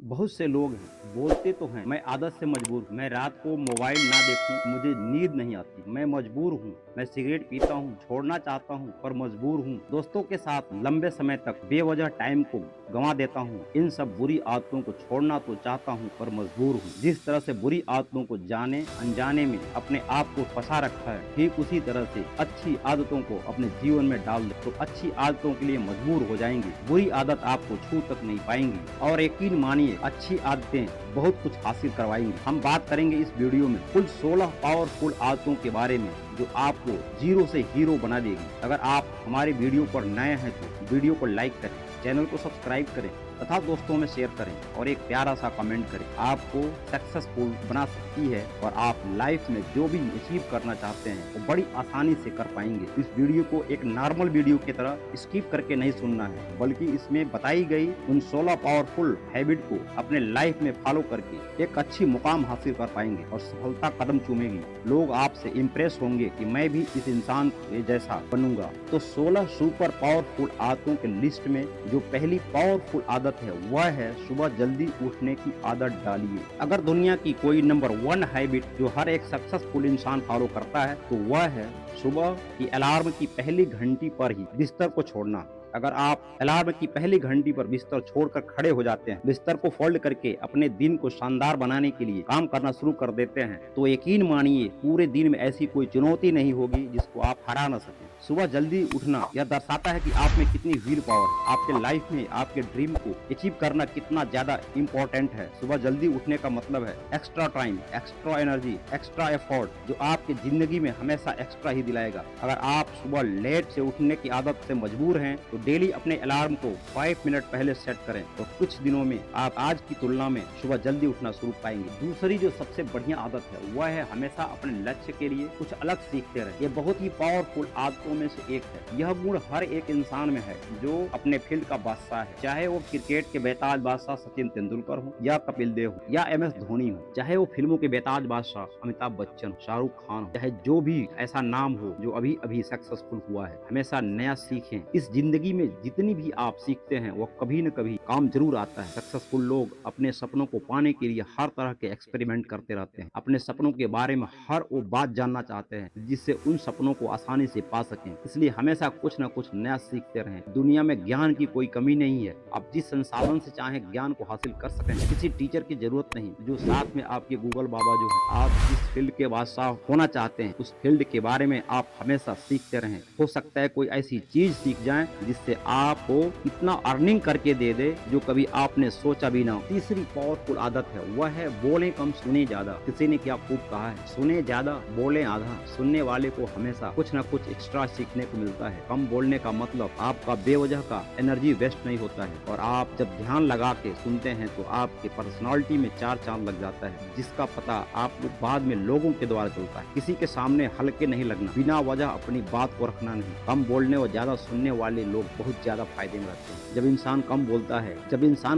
बहुत से लोग हैं बोलते तो हैं मैं आदत से मजबूर हूँ, मैं रात को मोबाइल ना देखूं मुझे नींद नहीं आती, मैं मजबूर हूँ, मैं सिगरेट पीता हूँ, छोड़ना चाहता हूँ पर मजबूर हूँ, दोस्तों के साथ लंबे समय तक बेवजह टाइम को गंवा देता हूँ, इन सब बुरी आदतों को छोड़ना तो चाहता हूँ पर मजबूर हूँ। जिस तरह से बुरी आदतों को जाने अनजाने में अपने आप को फंसा रखा है, ठीक उसी तरह से अच्छी आदतों को अपने जीवन में डाल दे तो अच्छी आदतों के लिए मजबूर हो जाएंगे, बुरी आदत आपको छू तक नहीं पाएंगी। और यकीन मानिए अच्छी आदतें बहुत कुछ हासिल करवाएंगी। हम बात करेंगे इस वीडियो में कुल 16 पावरफुल आदतों के बारे में जो आपको जीरो से हीरो बना देगी। अगर आप हमारे वीडियो पर नए हैं तो वीडियो को लाइक करें, चैनल को सब्सक्राइब करें तथा दोस्तों में शेयर करें और एक प्यारा सा कमेंट करें। आपको सक्सेसफुल बना सकती है और आप लाइफ में जो भी अचीव करना चाहते हैं वो बड़ी आसानी से कर पाएंगे। इस वीडियो को एक नॉर्मल वीडियो की तरह स्किप करके नहीं सुनना है, बल्कि इसमें बताई गई उन 16 पावरफुल हैबिट को अपने लाइफ में फॉलो करके एक अच्छी मुकाम हासिल कर पाएंगे और सफलता कदम चूमेगी। लोग आपसे इम्प्रेस होंगे कि मैं भी इस इंसान के जैसा बनूंगा। तो 16 सुपर पावरफुल आदतों के लिस्ट में जो पहली पावरफुल आदत है वह है सुबह जल्दी उठने की आदत डालिए। अगर दुनिया की कोई नंबर 1 हैबिट जो हर एक सक्सेसफुल इंसान फॉलो करता है तो वह है सुबह की अलार्म की पहली घंटी पर ही बिस्तर को छोड़ना। अगर आप अलार्म की पहली घंटी पर बिस्तर छोड़कर खड़े हो जाते हैं, बिस्तर को फोल्ड करके अपने दिन को शानदार बनाने के लिए काम करना शुरू कर देते हैं, तो यकीन मानिए पूरे दिन में ऐसी कोई चुनौती नहीं होगी जिसको आप हरा न सकें। सुबह जल्दी उठना यह दर्शाता है कि आप में कितनी व्हील पावर है, आपके लाइफ में आपके ड्रीम को अचीव करना कितना ज्यादा इम्पोर्टेंट है। सुबह जल्दी उठने का मतलब है extra time, extra energy, extra effort जो आपकी जिंदगी में हमेशा एक्स्ट्रा ही दिलाएगा। अगर आप सुबह लेट से उठने की आदत से मजबूर हैं तो डेली अपने अलार्म को 5 मिनट पहले सेट करें तो कुछ दिनों में आप आज की तुलना में सुबह जल्दी उठना शुरू पाएंगे। दूसरी जो सबसे बढ़िया आदत है वह है हमेशा अपने लक्ष्य के लिए कुछ अलग सीखते रहें। ये बहुत ही पावरफुल आदतों में से एक है। यह गुण हर एक इंसान में है जो अपने फील्ड का बादशाह है, चाहे वो क्रिकेट के बेताज बादशाह सचिन तेंदुलकर हो या कपिल देव हो या MS धोनी हो, चाहे वो फिल्मों के बेताज बादशाह अमिताभ बच्चन, शाहरुख खान हो, चाहे जो भी ऐसा नाम हो जो अभी अभी सक्सेसफुल हुआ है। हमेशा नया सीखें। इस जिंदगी में जितनी भी आप सीखते हैं वो कभी न कभी काम जरूर आता है। सक्सेसफुल लोग अपने सपनों को पाने के लिए हर तरह के एक्सपेरिमेंट करते रहते हैं, अपने सपनों के बारे में हर वो बात जानना चाहते हैं जिससे उन सपनों को आसानी से पा सकें। इसलिए हमेशा कुछ न कुछ नया सीखते रहें। दुनिया में ज्ञान की कोई कमी नहीं है, आप जिस संसाधन से चाहें ज्ञान को हासिल कर सकें। किसी टीचर की जरूरत नहीं, जो साथ में आपके गूगल बाबा जो है। आप जिस फील्ड के बादशाह होना चाहते हैं उस फील्ड के बारे में आप हमेशा सीखते रहें। हो सकता है कोई ऐसी चीज सीख जाए जिससे आपको इतना अर्निंग करके दे दे जो कभी आपने सोचा भी ना। तीसरी पावरफुल आदत है वह है बोले कम सुने ज्यादा। किसी ने क्या खूब कहा है, सुने ज्यादा बोले आधा। सुनने वाले को हमेशा कुछ न कुछ एक्स्ट्रा सीखने को मिलता है। कम बोलने का मतलब आपका बेवजह का एनर्जी वेस्ट नहीं होता है और आप जब ध्यान लगा के सुनते हैं तो आपके पर्सनालिटी में 4 चांद लग जाता है, जिसका पता आपको बाद में लोगों के द्वारा चलता है। किसी के सामने हल्के नहीं लगना, बिना वजह अपनी बात को रखना नहीं। कम बोलने और ज्यादा सुनने वाले लोग बहुत ज्यादा फायदे में रहते हैं। जब इंसान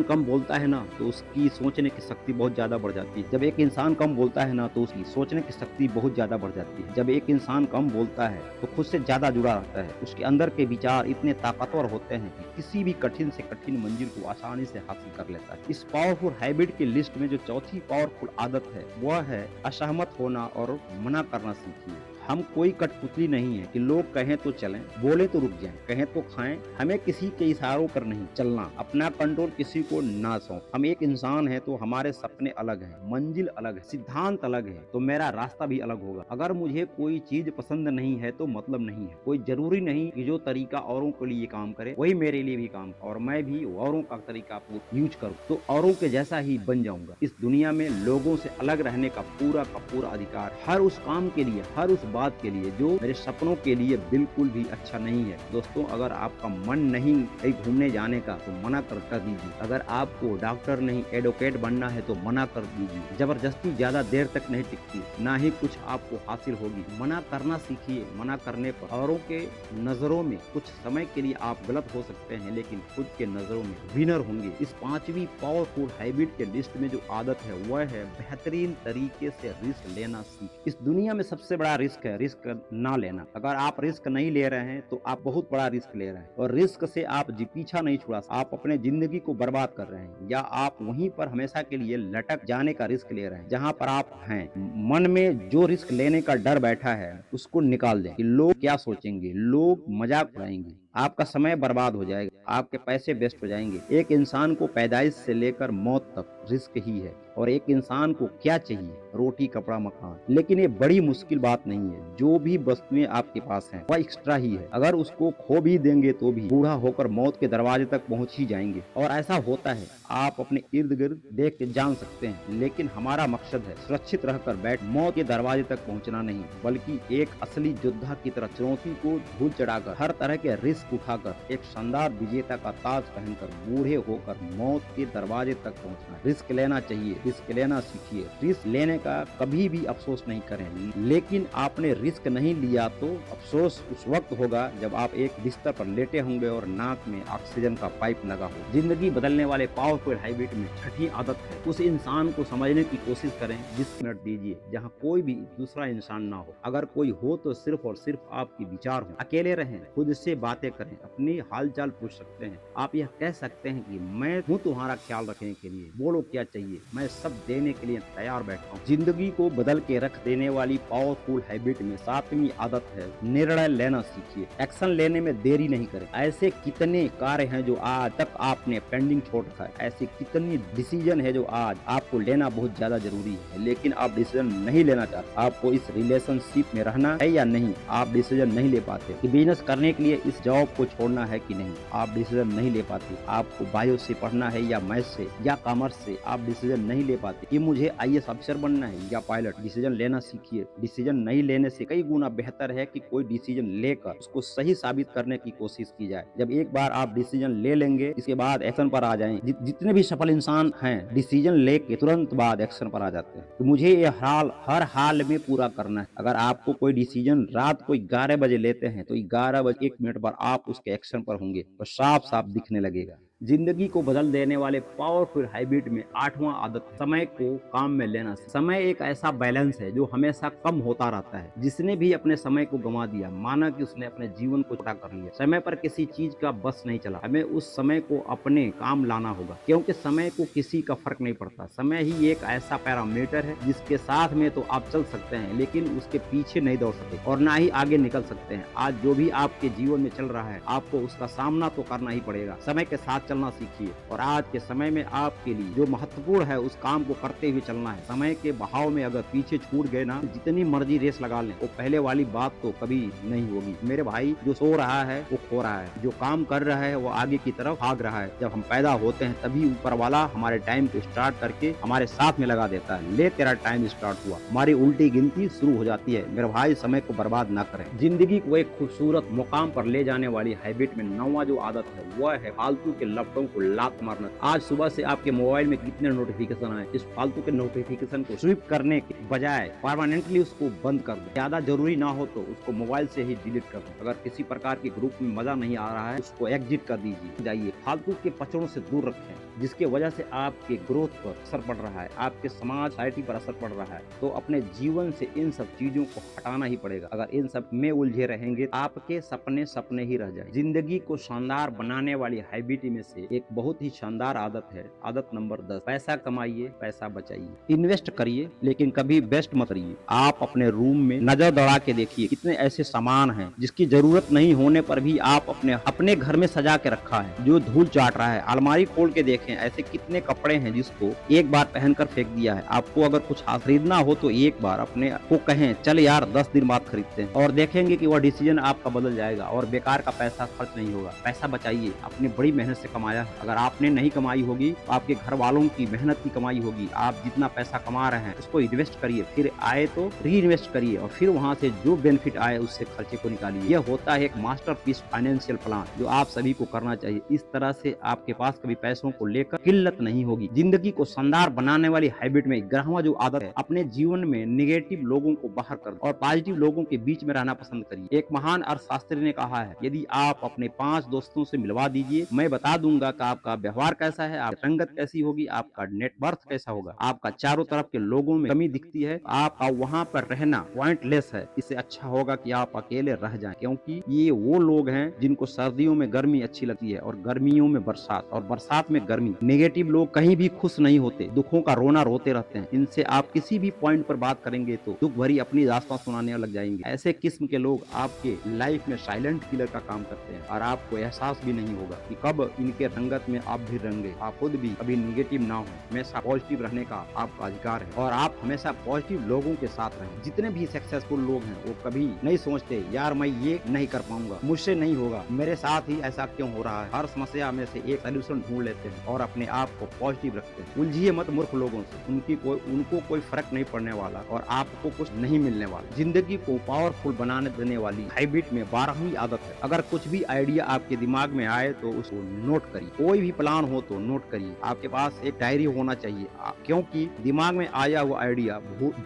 कम बोलता है ना तो उसकी सोचने की शक्ति बहुत ज्यादा बढ़ जाती है। जब एक इंसान कम बोलता है ना तो उसकी सोचने की शक्ति बहुत ज्यादा बढ़ जाती है। जब एक इंसान कम बोलता है तो खुद से ज्यादा जुड़ा रहता है। उसके अंदर के विचार इतने ताकतवर होते हैं कि किसी भी कठिन से कठिन मंजिल को आसानी से हासिल कर लेता है। इस पावरफुल हैबिट की लिस्ट में जो चौथी पावरफुल आदत है वह है असहमत होना और मना करना सीखिए। हम कोई कठपुतली नहीं है कि लोग कहें तो चलें, बोले तो रुक जाएं, कहें तो खाएं। हमें किसी के इशारों पर नहीं चलना, अपना कंट्रोल किसी को ना सौंप। हम एक इंसान है तो हमारे सपने अलग हैं, मंजिल अलग है, सिद्धांत अलग है, तो मेरा रास्ता भी अलग होगा। अगर मुझे कोई चीज पसंद नहीं है तो मतलब नहीं है। कोई जरूरी नहीं कि जो तरीका औरों के लिए काम करे वही मेरे लिए भी काम, और मैं भी औरों का तरीका यूज करूँ तो औरों के जैसा ही बन जाऊंगा। इस दुनिया में लोगों से अलग रहने का पूरा अधिकार, हर उस काम के लिए, हर उस बात के लिए जो मेरे सपनों के लिए बिल्कुल भी अच्छा नहीं है। दोस्तों, अगर आपका मन नहीं कहीं घूमने जाने का तो मना कर दीजिए। अगर आपको डॉक्टर नहीं एडवोकेट बनना है तो मना कर दीजिए। जबरदस्ती ज्यादा देर तक नहीं टिकती, ना ही कुछ आपको हासिल होगी। मना करना सीखिए। मना करने पर औरों के नजरों में कुछ समय के लिए आप गलत हो सकते हैं, लेकिन खुद के नजरों में विनर होंगे। इस 5वीं पावरफुल हैबिट के लिस्ट में जो आदत है वह है बेहतरीन तरीके से रिस्क लेना सीख। इस दुनिया में सबसे बड़ा रिस्क है रिस्क ना लेना। अगर आप रिस्क नहीं ले रहे हैं तो आप बहुत बड़ा रिस्क ले रहे हैं, और रिस्क से आप पीछा नहीं छुड़ा, आप अपने जिंदगी को बर्बाद कर रहे हैं, या आप वहीं पर हमेशा के लिए लटक जाने का रिस्क ले रहे हैं जहां पर आप हैं। मन में जो रिस्क लेने का डर बैठा है उसको निकाल दें कि लोग क्या सोचेंगे, लोग मजाक उड़ाएंगे, आपका समय बर्बाद हो जाएगा, आपके पैसे वेस्ट हो जाएंगे। एक इंसान को पैदाइश से लेकर मौत तक रिस्क ही है, और एक इंसान को क्या चाहिए, रोटी कपड़ा मकान। लेकिन ये बड़ी मुश्किल बात नहीं है, जो भी वस्तुएं आपके पास हैं वह एक्स्ट्रा ही है। अगर उसको खो भी देंगे तो भी बूढ़ा होकर मौत के दरवाजे तक पहुंच ही जाएंगे, और ऐसा होता है। आप अपने इर्द गिर्द देख के जान सकते हैं, लेकिन हमारा मकसद है सुरक्षित रहकर बैठ मौत के दरवाजे तक पहुंचना नहीं, बल्कि एक असली योद्धा की तरह चुनौती को धूल चढ़ाकर, हर तरह के रिस्क उठाकर, एक शानदार विजेता का ताज पहनकर, बूढ़े होकर मौत के दरवाजे तक पहुंचना। रिस्क लेना चाहिए, रिस्क लेना सीखिए। रिस्क लेने का कभी भी अफसोस नहीं करें, लेकिन आपने रिस्क नहीं लिया तो अफसोस उस वक्त होगा जब आप एक बिस्तर पर लेटे होंगे और नाक में ऑक्सीजन का पाइप लगा हो। जिंदगी बदलने वाले पावरफुल हैबिट में छठी आदत है, उस इंसान को समझने की कोशिश करें जिस मिनट दीजिए जहाँ कोई भी दूसरा इंसान ना हो। अगर कोई हो तो सिर्फ और सिर्फ आपके विचार हो। अकेले रहें, खुद से बातें करें, अपनी हालचाल पूछ सकते हैं। आप यह कह सकते हैं कि मैं हूँ तुम्हारा ख्याल रखने के लिए, बोलो क्या चाहिए, मैं सब देने के लिए तैयार बैठा हूँ। जिंदगी को बदल के रख देने वाली पावरफुल हैबिट में 7वीं आदत है निर्णय लेना सीखिए। एक्शन लेने में देरी नहीं करें। ऐसे कितने कार्य हैं जो आज तक आपने पेंडिंग छोड़ रखा है, ऐसे कितनी डिसीजन है जो आज आपको लेना बहुत ज्यादा जरूरी है, लेकिन आप डिसीजन नहीं लेना चाहते। आपको इस रिलेशनशिप में रहना है या नहीं, आप डिसीजन नहीं ले पाते कि बिजनेस करने के लिए इस जॉब को छोड़ना है कि नहीं, आप डिसीजन नहीं ले पाते। आपको बायो से पढ़ना है या मैथ से या कॉमर्स से, आप डिसीजन नहीं ले पाते कि मुझे आईएएस अफसर बनना है या पायलट। डिसीजन लेना सीखिए। डिसीजन नहीं लेने से कई गुना बेहतर है कि कोई डिसीजन लेकर उसको सही साबित करने की कोशिश की जाए। जब एक बार आप डिसीजन ले लेंगे, इसके बाद एक्शन पर आ जाएं। जितने भी सफल इंसान हैं डिसीजन लेके तुरंत बाद एक्शन पर आ जाते हैं। तो मुझे ये हर हाल में पूरा करना है। अगर आपको कोई डिसीजन रात को 11 बजे लेते हैं तो 11 बजे 1 मिनट पर आप उसके एक्शन पर होंगे तो साफ साफ दिखने लगेगा। जिंदगी को बदल देने वाले पावरफुल हैबिट में 8वां आदत है समय को काम में लेना। समय एक ऐसा बैलेंस है जो हमेशा कम होता रहता है। जिसने भी अपने समय को गंवा दिया, माना कि उसने अपने जीवन को छोटा कर लिया। समय पर किसी चीज का बस नहीं चला। हमें उस समय को अपने काम लाना होगा, क्योंकि समय को किसी का फर्क नहीं पड़ता। समय ही एक ऐसा पैरामीटर है जिसके साथ में तो आप चल सकते हैं, लेकिन उसके पीछे नहीं दौड़ सकते और ना ही आगे निकल सकते हैं। आज जो भी आपके जीवन में चल रहा है, आपको उसका सामना तो करना ही पड़ेगा। समय के साथ चलना सीखिए, और आज के समय में आपके लिए जो महत्वपूर्ण है उस काम को करते हुए चलना है। समय के बहाव में अगर पीछे छूट गए ना, जितनी मर्जी रेस लगा लें, वो पहले वाली बात तो कभी नहीं होगी। मेरे भाई, जो सो रहा है वो खो रहा है, जो काम कर रहा है वो आगे की तरफ भाग रहा है। जब हम पैदा होते हैं तभी ऊपर वाला हमारे टाइम को स्टार्ट करके हमारे साथ में लगा देता है, ले तेरा टाइम स्टार्ट हुआ, हमारी उल्टी गिनती शुरू हो जाती है। मेरे भाई, समय को बर्बाद ना करें। जिंदगी को एक खूबसूरत मुकाम पर ले जाने वाली हैबिट में 9वां जो आदत है वह है फालतू के लफ्जों को लात मारना। आज सुबह से आपके मोबाइल में कितने नोटिफिकेशन आए, इस फालतू के नोटिफिकेशन को स्वीप करने के बजाय परमानेंटली उसको बंद कर दें। ज्यादा जरूरी ना हो तो उसको मोबाइल से ही डिलीट कर दें। अगर किसी प्रकार के ग्रुप में मजा नहीं आ रहा है, उसको एग्जिट कर दीजिए। जाइए, फालतू के पचड़ों से दूर रखें जिसके वजह से आपके ग्रोथ पर असर पड़ रहा है, आपके समाज सोसाइटी पर असर पड़ रहा है। तो अपने जीवन से इन सब चीजों को हटाना ही पड़ेगा। अगर इन सब में उलझे रहेंगे, आपके सपने सपने ही रह जाए। जिंदगी को शानदार बनाने वाली हैबिट में से एक बहुत ही शानदार आदत है आदत नंबर 10, पैसा कमाइए, पैसा बचाइए। इन्वेस्ट करिए, लेकिन कभी वेस्ट मत करिए। आप अपने रूम में नजर दौड़ा के देखिए, कितने ऐसे सामान हैं जिसकी जरूरत नहीं होने पर भी आप अपने घर में सजा के रखा है, जो धूल चाट रहा है। अलमारी खोल के देखें, ऐसे कितने कपड़े हैं जिसको एक बार पहनकर फेंक दिया है। आपको अगर कुछ खरीदना हो तो एक बार अपने को कहें, चल यार 10 दिन बाद खरीदते हैं, और देखेंगे कि वह डिसीजन आपका बदल जाएगा और बेकार का पैसा खर्च नहीं होगा। पैसा बचाइए, अपनी बड़ी मेहनत से कमाया है। अगर आपने नहीं कमाई होगी तो आपके घर वालों की मेहनत की कमाई होगी। आप जितना पैसा कमा रहे हैं उसको इन्वेस्ट करिए, फिर आए तो री इन्वेस्ट करिए, और फिर वहाँ से जो बेनिफिट आए उससे खर्चे को निकालिए। यह होता है एक मास्टरपीस फाइनेंशियल प्लान जो आप सभी को करना चाहिए। इस तरह से आपके पास कभी पैसों को लेकर किल्लत नहीं होगी। जिंदगी को शानदार बनाने वाली हैबिट में 11वां जो आदत है, अपने जीवन में नेगेटिव लोगों को बाहर कर और पॉजिटिव लोगों के बीच में रहना पसंद करिए। एक महान अर्थशास्त्री ने कहा है, यदि आप अपने 5 दोस्तों से मिलवा दीजिए, मैं बता दूंगा कि आपका व्यवहार कैसा है, आप रंगत कैसी होगी, आपका नेटवर्थ कैसा होगा, आपका चारों तरफ के लोगों में कमी दिखती है, आपका वहाँ पर रहना पॉइंटलेस है। इससे अच्छा होगा कि आप अकेले रह जाएं, क्योंकि ये वो लोग हैं जिनको सर्दियों में गर्मी अच्छी लगती है और गर्मियों में बरसात और बरसात में गर्मी। नेगेटिव लोग कहीं भी खुश नहीं होते, दुखों का रोना रोते रहते हैं। इनसे आप किसी भी पॉइंट पर बात करेंगे तो दुख भरी अपनी दास्तां सुनाने लग जाएंगे। ऐसे किस्म के लोग आपके लाइफ में साइलेंट किलर का काम करते हैं और आपको एहसास भी नहीं होगा कि कब इनके रंगत में आप भी रंगे। आप खुद भी कभी निगेटिव ना हो, हमेशा पॉजिटिव रहने का आपका अधिकार है और आप हमेशा पॉजिटिव लोगों के साथ रहें। जितने भी सक्सेसफुल लोग हैं वो कभी नहीं सोचते यार मैं ये नहीं कर पाऊंगा, मुझसे नहीं होगा, मेरे साथ ही ऐसा क्यों हो रहा है। हर समस्या में से एक सोल्यूशन ढूंढ लेते हैं और अपने आप को पॉजिटिव रखते हैं। उलझिए मत मूर्ख लोगों से, उनको कोई फर्क नहीं पड़ने वाला और आपको कुछ नहीं मिलने वाला। जिंदगी को पावरफुल बनाने देने वाली हैबिट में 12वीं आदत है, अगर कुछ भी आइडिया आपके दिमाग में आए तो उसको नोट करिए। कोई भी प्लान हो तो नोट करिए। आपके पास एक डायरी होना चाहिए, क्योंकि दिमाग में आया हुआ आइडिया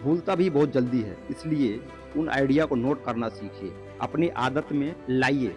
भूलता भी बहुत जल्दी है। इसलिए उन आइडिया को नोट करना सीखिए, अपनी आदत में लाइए।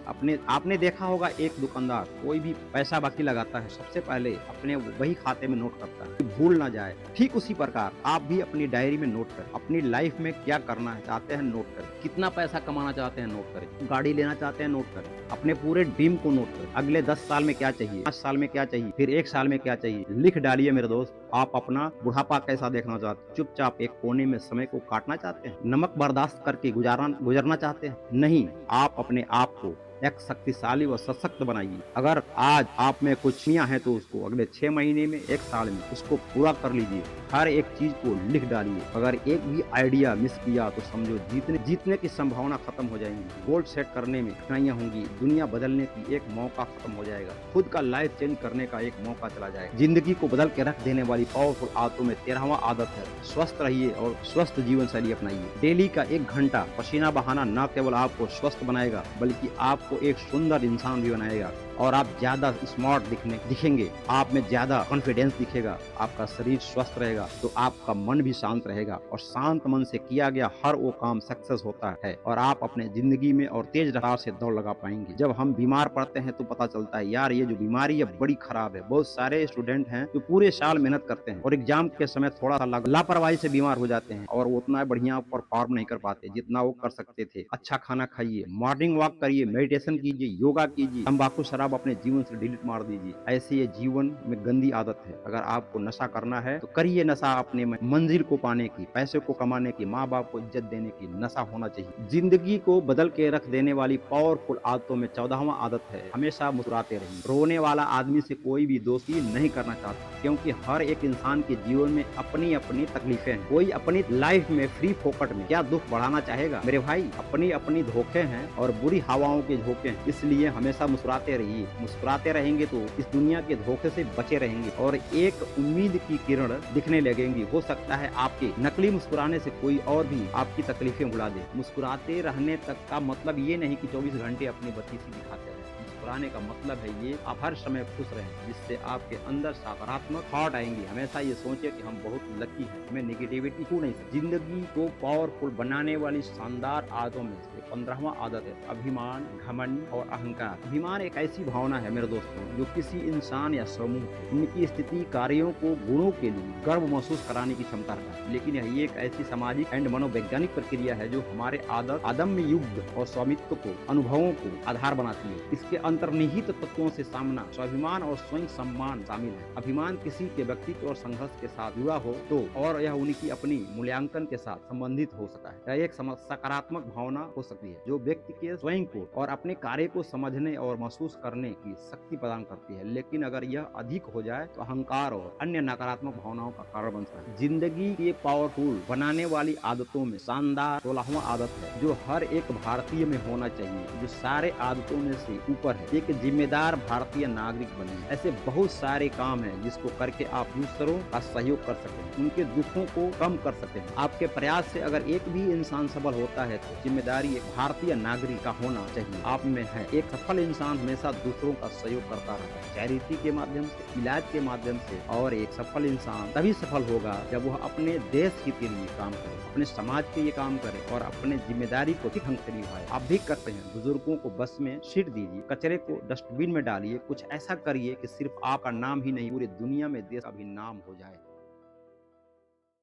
आपने देखा होगा एक दुकानदार कोई भी पैसा बाकी लगाता है, सबसे पहले अपने वही खाते में नोट करता है, भूल ना जाए। ठीक उसी प्रकार आप भी अपनी डायरी में नोट करें। अपनी लाइफ में क्या करना चाहते हैं नोट करें, कितना पैसा कमाना चाहते हैं नोट करें, गाड़ी लेना चाहते हैं नोट करें, अपने पूरे ड्रीम को नोट करें। अगले 10 साल में क्या चाहिए, 5 साल में क्या चाहिए, फिर 1 साल में क्या चाहिए, लिख डालिए मेरे दोस्त। आप अपना बुढ़ापा कैसा देखना चाहते हैं? चुपचाप एक कोने में समय को काटना चाहते हैं? नमक बर्दाश्त करके गुजरना चाहते हैं? नहीं, आप अपने आप को एक शक्तिशाली व सशक्त बनाइए। अगर आज आप में कुछ कमियां हैं तो उसको अगले 6 महीने में, 1 साल में उसको पूरा कर लीजिए। हर एक चीज को लिख डालिए। अगर एक भी आइडिया मिस किया तो समझो जीतने की संभावना खत्म हो जाएंगी। गोल सेट करने में कठिनाइयां होंगी, दुनिया बदलने की एक मौका खत्म हो जाएगा, खुद का लाइफ चेंज करने का एक मौका चला जाएगा। जिंदगी को बदल के रख देने वाली पावरफुल आदतों में 13वां आदत है स्वस्थ रहिए और स्वस्थ जीवन शैली अपनाइए। डेली का 1 घंटा पसीना बहाना न केवल आपको स्वस्थ बनाएगा बल्कि आपको एक सुंदर इंसान भी बनाएगा और आप ज्यादा स्मार्ट दिखेंगे, आप में ज्यादा कॉन्फिडेंस दिखेगा, आपका शरीर स्वस्थ रहेगा तो आपका मन भी शांत रहेगा और शांत मन से किया गया हर वो काम सक्सेस होता है और आप अपने जिंदगी में और तेज रफ्तार से दौड़ लगा पाएंगे। जब हम बीमार पड़ते हैं तो पता चलता है यार ये जो बीमारी है बड़ी खराब है। बहुत सारे स्टूडेंट हैं जो पूरे साल मेहनत करते हैं और एग्जाम के समय थोड़ा सा लापरवाही से बीमार हो जाते हैं और वो उतना बढ़िया परफॉर्म नहीं कर पाते जितना वो कर सकते थे। अच्छा खाना खाइए, मॉर्निंग वॉक करिए, मेडिटेशन कीजिए, योगा कीजिए, तंबाकू शराब अपने जीवन से डिलीट मार दीजिए। ऐसे ये जीवन में गंदी आदत है। अगर आपको नशा करना है तो करिए नशा, अपने मंजिल को पाने की, पैसे को कमाने की, माँ बाप को इज्जत देने की नशा होना चाहिए। जिंदगी को बदल के रख देने वाली पावरफुल आदतों में 14वां आदत है हमेशा मुस्कुराते रहिए। रोने वाला आदमी से कोई भी दोस्ती नहीं करना चाहता, क्योंकि हर एक इंसान के जीवन में अपनी अपनी तकलीफें हैं। कोई अपनी लाइफ में फ्री फोकट में क्या दुख बढ़ाना चाहेगा मेरे भाई? अपनी अपनी धोखे हैं और बुरी हवाओं के झोंके हैं। इसलिए हमेशा मुस्कुराते रहिए। मुस्कुराते रहेंगे तो इस दुनिया के धोखे से बचे रहेंगे और एक उम्मीद की किरण दिखने लगेंगी। हो सकता है आपके नकली मुस्कुराने से कोई और भी आपकी तकलीफें भुला दे। मुस्कुराते रहने तक का मतलब ये नहीं कि 24 घंटे अपनी बत्ती सी दिखाते रहे। मुस्कुराने का मतलब है ये आप हर समय खुश रहें, जिससे आपके अंदर सकारात्मक थॉट आएंगे। हमेशा ये सोचे कि हम बहुत लकी हैं, हमें नेगेटिविटी क्यों नहीं। जिंदगी को पावरफुल बनाने वाली शानदार आदतों में से 15वां आदत है अभिमान, घमंड और अहंकार। अभिमान एक ऐसी भावना है मेरे दोस्तों जो किसी इंसान या समूह को उनकी स्थिति, कार्यों को, गुणों के लिए गर्व महसूस कराने की क्षमता रखता है। लेकिन यह एक ऐसी सामाजिक एंड मनोवैज्ञानिक प्रक्रिया है जो हमारे अदम्य युद्ध और स्वामित्व को, अनुभवों को आधार बनाती है। इसके अंतर्निहित तत्वों से सामना स्वाभिमान और स्वयं सम्मान शामिल है। अभिमान किसी के व्यक्तित्व और संघर्ष के साथ जुड़ा हो तो और यह उनकी अपनी मूल्यांकन के साथ संबंधित हो सकता है। यह एक सकारात्मक भावना हो सकती है जो व्यक्ति के स्वयं को और अपने कार्य को समझने और महसूस करने की शक्ति प्रदान करती है। लेकिन अगर यह अधिक हो जाए तो अहंकार और अन्य नकारात्मक भावनाओं का कारण बन सकता है। जिंदगी के पावरफुल बनाने वाली आदतों में शानदार 16वां आदत है जो हर एक भारतीय में होना चाहिए, जो सारे आदतों में से ऊपर है। एक जिम्मेदार भारतीय नागरिक बने। ऐसे बहुत सारे काम हैं जिसको करके आप दूसरों का सहयोग कर सकते हैं, उनके दुखों को कम कर सकते हैं। आपके प्रयास से अगर एक भी इंसान सफल होता है तो जिम्मेदारी एक भारतीय नागरिक का होना चाहिए आप में है। एक सफल इंसान हमेशा दूसरों का सहयोग करता रहता है, चैरिटी के माध्यम से, इलाज के माध्यम से। और एक सफल इंसान तभी सफल होगा जब वह अपने देश हित के लिए काम करे, अपने समाज के लिए काम करे और अपने जिम्मेदारी को ठीक ढंग से निभाए। आप भी करते हैं, बुजुर्गों को बस में सीट दीजिए, कचरे कचरे को डस्टबिन में डालिए, कुछ ऐसा करिए कि सिर्फ आपका नाम ही नहीं पूरी दुनिया में देश का भी नाम हो जाए।